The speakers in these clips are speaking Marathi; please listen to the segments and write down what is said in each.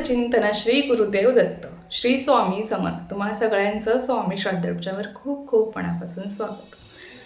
चिंतन श्री गुरुदेव दत्त श्री स्वामी समर्थ। तुम्हा सगळ्यांचं स्वामी श्रद्धेवर खूप खूप मनापासून स्वागत।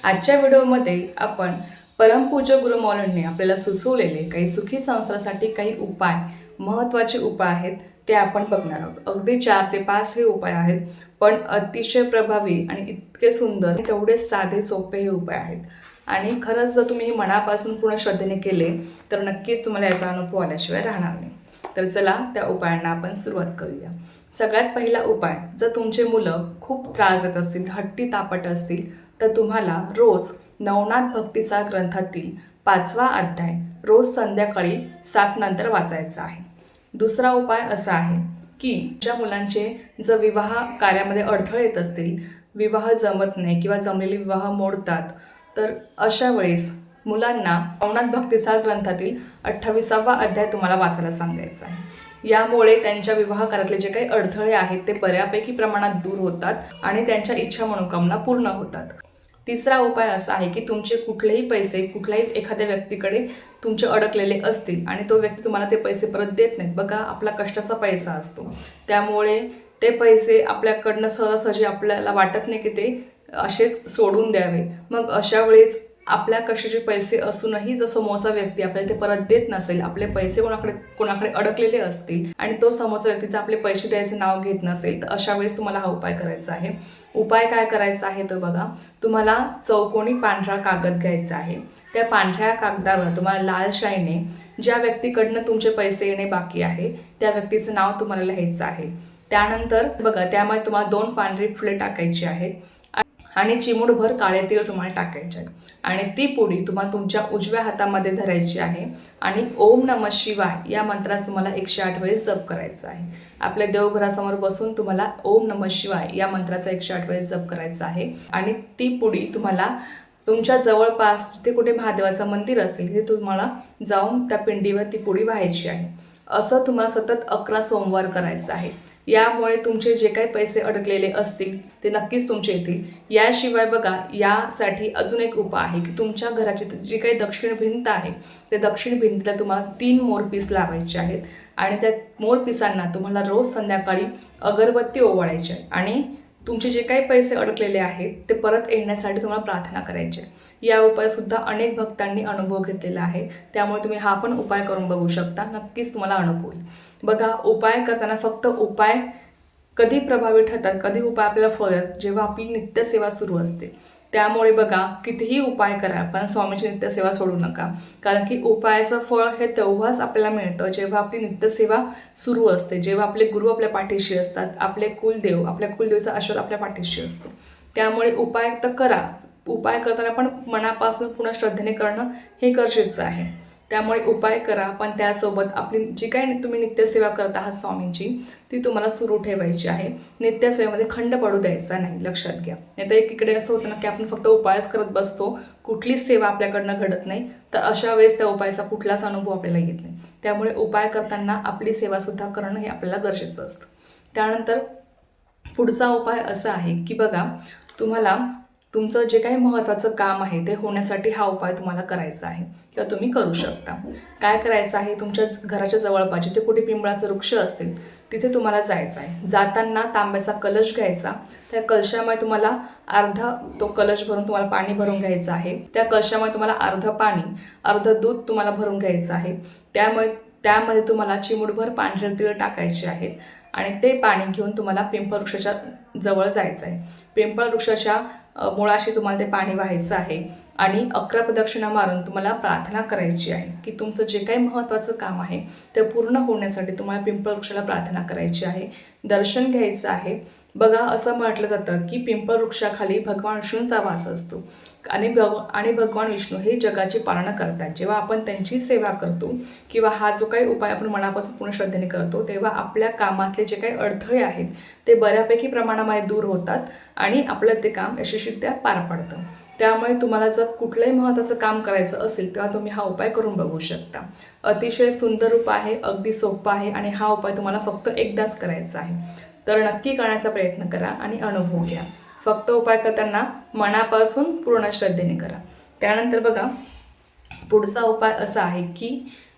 आजच्या व्हिडिओमध्ये आपण परमपूज्य गुरुमौलींनी आपल्याला सुचवलेले काही सुखी संसारासाठी काही उपाय, महत्त्वाचे उपाय आहेत ते आपण बघणार आहोत। अगदी 4 ते 5 हे उपाय आहेत, पण अतिशय प्रभावी आणि इतके सुंदर, तेवढेच साधे सोपे हे उपाय आहेत। आणि खरंच जर तुम्ही मनापासून पूर्ण श्रद्धेने केले तर नक्कीच तुम्हाला याचा अनुभव आल्याशिवाय राहणार नाही। तर चला त्या उपायांना आपण सुरुवात करूया। सगळ्यात पहिला उपाय, जर तुमचे मुलं खूप त्रास देत असतील, हट्टी तापट असतील, तर तुम्हाला रोज नवनाथ भक्तीचा ग्रंथातील 5वा अध्याय रोज संध्याकाळी 7 नंतर वाचायचा आहे। दुसरा उपाय असा आहे की ज्या मुलांचे जर विवाह कार्यामध्ये अडथळे येत असतील, विवाह जमत नाही किंवा जमलेले विवाह मोडतात, तर अशा वेळेस मुलांना नवनाथ भक्तीचा ग्रंथातील 28वा अध्याय तुम्हाला वाचायला सांगायचा आहे। यामुळे त्यांच्या विवाह कार्यातले जे काही अडथळे आहेत ते बऱ्यापैकी प्रमाणात दूर होतात आणि त्यांच्या इच्छा मनोकामना पूर्ण होतात। तिसरा उपाय असा आहे की तुमचे कुठलेही पैसे कुठल्याही एखाद्या व्यक्तीकडे तुमचे अडकलेले असतील आणि तो व्यक्ती तुम्हाला ते पैसे परत देत नाहीत, बघा आपला कष्टाचा पैसा असतो, त्यामुळे ते पैसे आपल्याकडनं सहजासहजी आपल्याला वाटत नाही की ते असेच सोडून द्यावे। मग अशा वेळेस आपल्या कष्टाचे पैसे असूनही जर समोरचा व्यक्ती आपल्याला ते परत देत नसेल, आपले पैसे कोणाकडे अडकलेले असतील आणि तो समोरचा व्यक्ती जर आपले पैसे द्यायचे नाव घेत नसेल, तर अशा वेळेस तुम्हाला हा उपाय करायचा आहे। उपाय काय करायचा आहे तर बघा, तुम्हाला चौकोनी पांढरा कागद घ्यायचा आहे। त्या पांढऱ्या कागदावर तुम्हाला लाल शाईने ज्या व्यक्तीकडनं तुमचे पैसे येणे बाकी आहे त्या व्यक्तीचं नाव तुम्हाला लिहायचं आहे। त्यानंतर बघा, त्यामध्ये तुम्हाला 2 पांढरी फुले टाकायची आहेत आणि चिमूटभर काळे तीळ तुम्हाला टाकायचे आहे आणि ती पुडी तुम्हाला तुमच्या उजव्या हातामध्ये धरायची आहे आणि ओम नमः शिवाय या मंत्रास तुम्हाला 108 वेळेस जप करायचा आहे। आपल्या देवघरासमोर बसून तुम्हाला ओम नमः शिवाय या मंत्राचा 108 वेळेस जप करायचा आहे आणि ती पुडी तुम्हाला तुमच्या जवळपास जिथे कुठे महादेवाचं मंदिर असेल तिथे तुम्हाला जाऊन त्या पिंडीवर ती पुडी व्हायची आहे। असं तुम्हाला सतत 11 सोमवार करायचं आहे। यामुळे तुमचे जे काही पैसे अडकलेले असतील ते नक्कीच तुमचे येतील। याशिवाय बघा, यासाठी अजून एक उपाय आहे की तुमच्या घराची जी काही दक्षिण भिंत आहे ते दक्षिण भिंतीला तुम्हाला 3 मोरपीस लावायचे आहेत आणि त्या मोरपिसांना तुम्हाला रोज संध्याकाळी अगरबत्ती ओवाळायची आहे आणि तुमचे जे काही पैसे अडकलेले आहेत ते परत येण्यासाठी तुम्हाला प्रार्थना करायची आहे। या उपायसुद्धा अनेक भक्तांनी अनुभव घेतलेला आहे, त्यामुळे तुम्ही हा पण उपाय करून बघू शकता, नक्कीच तुम्हाला अनुभव येईल। बघा, उपाय करताना फक्त उपाय कधी प्रभावी ठरतात, कधी उपाय आपल्याला फळतात जेव्हा आपली नित्यसेवा सुरू असते। त्यामुळे बघा, कितीही उपाय करा पण स्वामीची नित्यसेवा सोडू नका, कारण की उपायाचं फळ हे तेव्हाच आपल्याला मिळतं जेव्हा आपली नित्यसेवा सुरू असते, जेव्हा आपले गुरु आपल्या पाठीशी असतात, आपल्या कुलदेवीचा आशीर्वाद आपल्या पाठीशी असतो। त्यामुळे उपाय तर करा, उपाय करताना पण मनापासून पूर्ण श्रद्धेने करणं हे गरजेचं आहे। त्यामुळे उपाय करा, पण त्यासोबत आपली जी काही तुम्ही नित्यसेवा करत आहात स्वामींची ती तुम्हाला सुरू ठेवायची आहे। नित्यसेवेमध्ये खंड पडू द्यायचा नाही, लक्षात घ्या। नाही तर एकीकडे असं होतं ना की आपण फक्त उपायच करत बसतो, कुठलीच सेवा आपल्याकडनं घडत नाही, तर अशा वेळेस त्या उपायाचा कुठलाच अनुभव आपल्याला येत नाही। त्यामुळे उपाय करताना आपली सेवासुद्धा करणं हे आपल्याला गरजेचं असतं। त्यानंतर पुढचा उपाय असा आहे की बघा, तुम्हाला तुमचं जे काही महत्त्वाचं काम आहे ते होण्यासाठी हा उपाय तुम्हाला करायचा आहे किंवा तुम्ही करू शकता। काय करायचं आहे, तुमच्या घराच्या जवळपास जिथे कुठे पिंपळाचे वृक्ष असतील तिथे तुम्हाला जायचं आहे। जाताना तांब्याचा कलश घ्यायचा, त्या कलशामध्ये तुम्हाला अर्धा तो कलश भरून तुम्हाला पाणी भरून घ्यायचं आहे। त्या कलशामध्ये तुम्हाला अर्ध पाणी अर्ध दूध तुम्हाला भरून घ्यायचं आहे। त्यामध्ये तुम्हाला चिमूटभर पांढरे तीळ टाकायचे आहेत आणि ते पाणी घेऊन तुम्हाला पिंपळ वृक्षाच्या जवळ जायचं आहे। पिंपळ वृक्षाच्या मुळाशी तुम्हाला ते पाणी व्हायचं आहे आणि 11 प्रदक्षिणा मारून तुम्हाला प्रार्थना करायची आहे की तुमचं जे काही महत्त्वाचं काम आहे ते पूर्ण होण्यासाठी तुम्हाला पिंपळ वृक्षाला प्रार्थना करायची आहे, दर्शन घ्यायचं आहे। बघा, असं म्हटलं जातं की पिंपळ वृक्षाखाली भगवान विष्णूंचा वास असतो आणि भगवान विष्णू हे जगाची पालना करतात। जेव्हा आपण त्यांची सेवा करतो किंवा हा जो काही उपाय आपण मनापासून पूर्ण श्रद्धेने करतो, तेव्हा आपल्या कामातले जे काही अडथळे आहेत ते बऱ्यापैकी प्रमाणामध्ये दूर होतात आणि आपलं ते काम यशस्वीरित्या पार पडतं। त्यामुळे तुम्हाला जर कुठलंही महत्त्वाचं काम करायचं असेल तेव्हा तुम्ही हा उपाय करून बघू शकता। अतिशय सुंदर उपाय आहे, अगदी सोपा आहे आणि हा उपाय तुम्हाला फक्त एकदाच करायचा आहे, तर नक्की करण्याचा प्रयत्न करा आणि अनुभव घ्या। फक्त उपाय करताना मनापासून पूर्ण श्रद्धेने करा। त्यानंतर बघा, पुढचा उपाय असा आहे की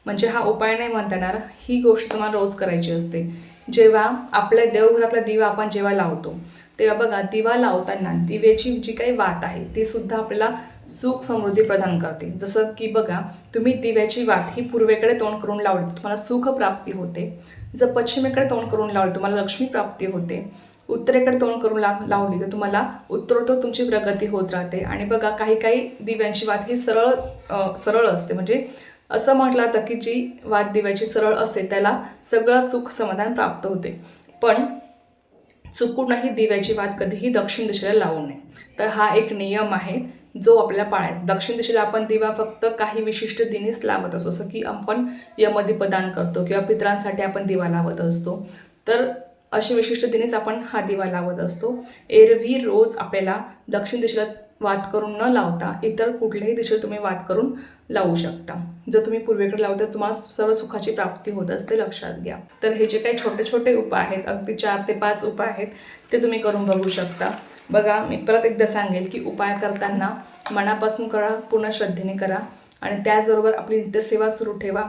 म्हणजे हा उपाय नाही म्हणता येणार, ही गोष्ट तुम्हाला रोज करायची असते. जेव्हा आपल्या देवघरातला दिवा आपण जेव्हा लावतो तेव्हा बघा, दिवा लावताना दिव्याची जी काही वात आहे ती सुद्धा आपल्याला सुख समृद्धी प्रदान करते. जसं की बघा, तुम्ही दिव्याची वात ही पूर्वेकडे तोंड करून लावली तर तुम्हाला सुख प्राप्ती होते. जर पश्चिमेकडे तोंड करून लावली तुम्हाला लक्ष्मी प्राप्ती होते. उत्तरेकडे तोंड करून लावली तर तुम्हाला उत्तरोत्तर तुमची प्रगती होत राहते. आणि बघा, काही काही दिव्यांची वात ही सरळ असते. म्हणजे असं म्हटलं जातं की जी वात दिव्याची सरळ असते त्याला सगळं सुख समाधान प्राप्त होते. पण चुकूनही दिव्याची वात कधीही दक्षिण दिशेला लावू नये. तर हा एक नियम आहे जो आपल्याला पाळायचा. दक्षिण दिशेला आपण दिवा फक्त काही विशिष्ट दिनीच लावत असतो, जसं की आपण यमदीपदान करतो किंवा पितरांसाठी आपण दिवा लावत असतो. तर अशी विशिष्ट दिनेच आपण हा दिवा लावत असतो. एरवी रोज आपल्याला दक्षिण दिशेला वात करून न लावता इतर कुठल्याही दिशेला तुम्ही वात करून लावू शकता. जर तुम्ही पूर्वेकडे लावता तुम्हाला सर्व सुखाची प्राप्ती होत असते, लक्षात घ्या. तर हे जे काही छोटे छोटे उपाय आहेत, अगदी 4 ते 5 उपाय आहेत, ते तुम्ही करून बघू शकता. बघा, मी परत एकदा सांगेल की उपाय करताना मनापासून करा, पूर्ण श्रद्धेने करा आणि त्याचबरोबर आपली नित्यसेवा सुरू ठेवा.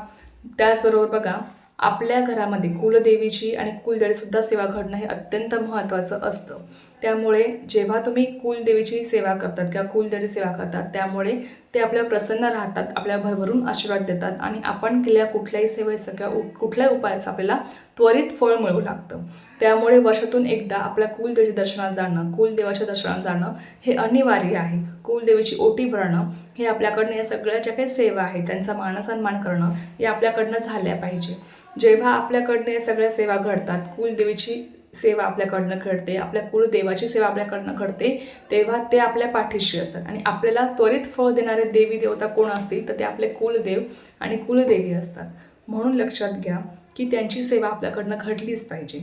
त्याचबरोबर बघा, आपल्या घरामध्ये कुलदेवीची आणि कुलदेवीसुद्धा सेवा घडणं हे अत्यंत महत्त्वाचं असतं. त्यामुळे जेव्हा तुम्ही कुलदेवीची सेवा करतात किंवा कुलदेवीची सेवा करतात त्यामुळे ते आपल्या प्रसन्न राहतात, आपल्याला भरभरून आशीर्वाद देतात आणि आपण केलेल्या कुठल्याही सेवेचं किंवा कुठल्याही उपायाचं आपल्याला त्वरित फळ मिळू लागतं. त्यामुळे वर्षातून एकदा आपल्या कुलदेवीच्या दर्शनात जाणं, कुलदेवाच्या दर्शनात जाणं हे अनिवार्य आहे. कुलदेवीची ओटी भरणं हे आपल्याकडनं, या सगळ्या ज्या काही सेवा आहेत त्यांचा मानसन्मान करणं हे आपल्याकडनं झाल्या पाहिजे. जेव्हा आपल्याकडनं या सगळ्या सेवा घडतात, कुलदेवीची सेवा आपल्याकडनं घडते, आपल्या कुलदेवाची सेवा आपल्याकडनं घडते, तेव्हा ते आपल्या पाठीशी असतात आणि आपल्याला त्वरित फळ देणारे देवी देवता कोण असतील तर ते आपले कुलदेव आणि कुलदेवी असतात. म्हणून लक्षात घ्या की त्यांची सेवा आपल्याकडनं घडलीच पाहिजे.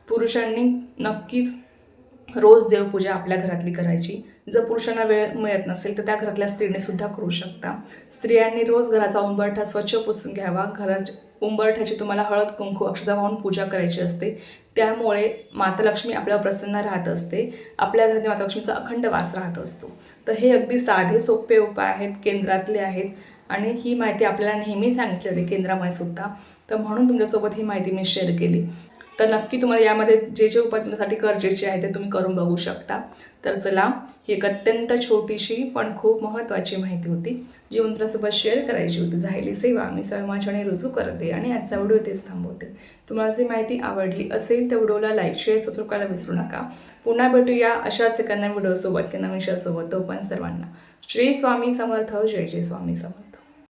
पुरुषांनी नक्कीच रोज देवपूजा आपल्या घरातली करायची. जर पुरुषांना वेळ मिळत नसेल तर त्या घरातल्या स्त्रीने सुद्धा करू शकता. स्त्रियांनी रोज घराचा उंबरठा स्वच्छ पुसून घ्यावा. उंबरठ्याची तुम्हाला हळद कुंकू अक्षता वाहून पूजा करायची असते. त्यामुळे माता लक्ष्मी आपल्यावर प्रसन्न राहत असते. आपल्या घरात माता लक्ष्मीचा अखंड वास राहत असतो. तर हे अगदी साधे सोपे उपाय आहेत, केंद्रातले आहेत आणि ही माहिती आपल्याला नेहमी सांगितलेली केंद्रामध्ये सुद्धा. तर म्हणून तुमच्यासोबत ही माहिती मी शेअर केली. तर नक्की तुम्हाला यामध्ये जे जे उपाय तुमच्यासाठी गरजेचे आहे ते तुम्ही करून बघू शकता. तर चला, ही एक अत्यंत छोटीशी पण खूप महत्त्वाची माहिती होती जी मी तुमच्यासोबत शेअर करायची होती. झालेली सेवा मी स्वयंवाचने रुजू करते आणि आजचा व्हिडिओ इथेच थांबवते. तुम्हाला जी माहिती आवडली असेल तर व्हिडिओला लाईक, शेअर, सबस्क्राईब करायला विसरू नका. पुन्हा भेटूया अशाच एका नवीन व्हिडिओसोबत किंवा नवीन विषयासोबत. तो पण सर्वांना श्री स्वामी समर्थ. जय जय स्वामी समर्थ.